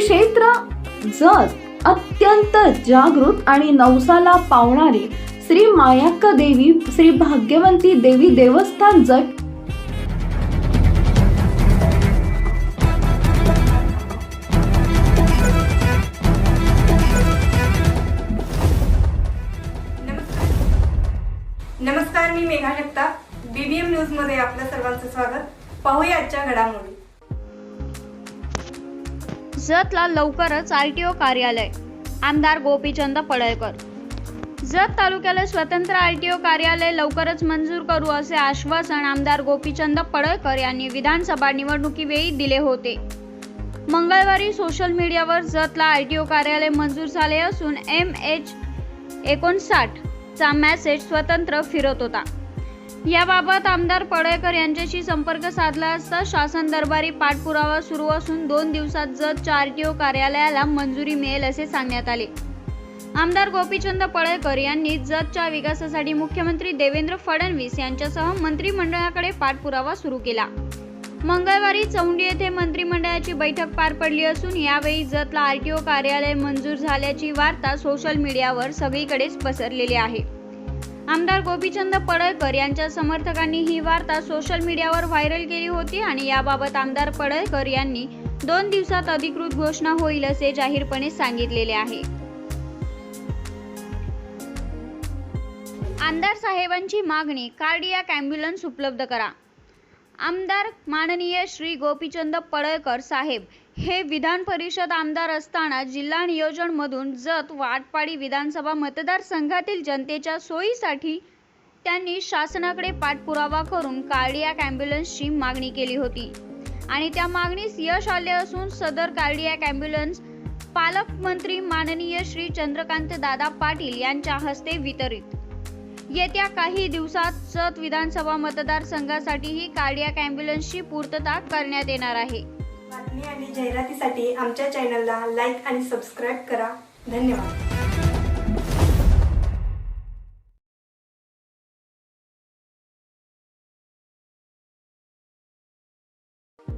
क्षेत्र जत अत्यंत जागृत आणि नवसाला पावणारी श्री मायाक्का देवी श्री भाग्यवंती देवी देवस्थान जत नमस्कार, मी मेघा जगताप. बीबीएम न्यूज मध्ये आपल्या सर्वांचं स्वागत. पाहूया आजच्या घडामोडी. जतला लवकरच आरटीओ कार्यालय. आमदार गोपीचंद पडळकर. जत तालुक्याला स्वतंत्र आरटीओ कार्यालय लवकरच मंजूर करू असे आश्वासन आमदार गोपीचंद पडळकर यांनी विधानसभा निवडणुकीवेळी दिले होते. मंगळवारी सोशल मीडियावर जतला आरटीओ कार्यालय मंजूर झाले असून MH59 चा मेसेज स्वतंत्र फिरत होता. याबाबत आमदार पडळकर यांच्याशी संपर्क साधला असता शासन दरबारी पाठपुरावा सुरू असून 2 दिवसात जतच्या आरटीओ कार्यालयाला मंजुरी मिळेल असे सांगण्यात आले. आमदार गोपीचंद पडळकर यांनी जतच्या विकासासाठी मुख्यमंत्री देवेंद्र फडणवीस यांच्यासह मंत्रिमंडळाकडे पाठपुरावा सुरू केला. मंगळवारी चौंडी येथे मंत्रिमंडळाची बैठक पार पडली असून यावेळी जतला आरटीओ कार्यालय मंजूर झाल्याची वार्ता सोशल मीडियावर सगळीकडेच पसरलेली आहे. आमदार गोपीचंद पडळकर यांच्या समर्थकांनी ही वार्ता सोशल मीडियावर व्हायरल केली होती आणि याबाबत आमदार पडळकर यांनी 2 दिवसात अधिकृत घोषणा होईल असे जाहीरपणे सांगितलेले आहे. आमदार साहेबांची मागणी, कार्डियाक ॲम्ब्युलन्स उपलब्ध करा. आमदार माननीय श्री गोपीचंद पडळकर साहेब हे विधान परिषद आमदार असताना जिल्हा नियोजन मधून जत व आटपाडी विधानसभा मतदारसंघातील जनतेच्या सोयीसाठी त्यांनी शासनाकडे पाठपुरावा करून कार्डियाक ॲम्ब्युलन्सची मागणी केली होती आणि त्या मागणीस यश आले असून सदर कार्डियाक ॲम्ब्युलन्स पालकमंत्री माननीय श्री चंद्रकांत दादा पाटील यांच्या हस्ते वितरित. येत्या काही दिवसात जत विधानसभा मतदारसंघासाठी ही कार्डियाक ॲम्ब्युलन्सची पूर्तता करण्यात येणार आहे. बातमी आणि जाहिरातीसाठी आमच्या चॅनलला लाईक आणि सबस्क्राईब करा. धन्यवाद.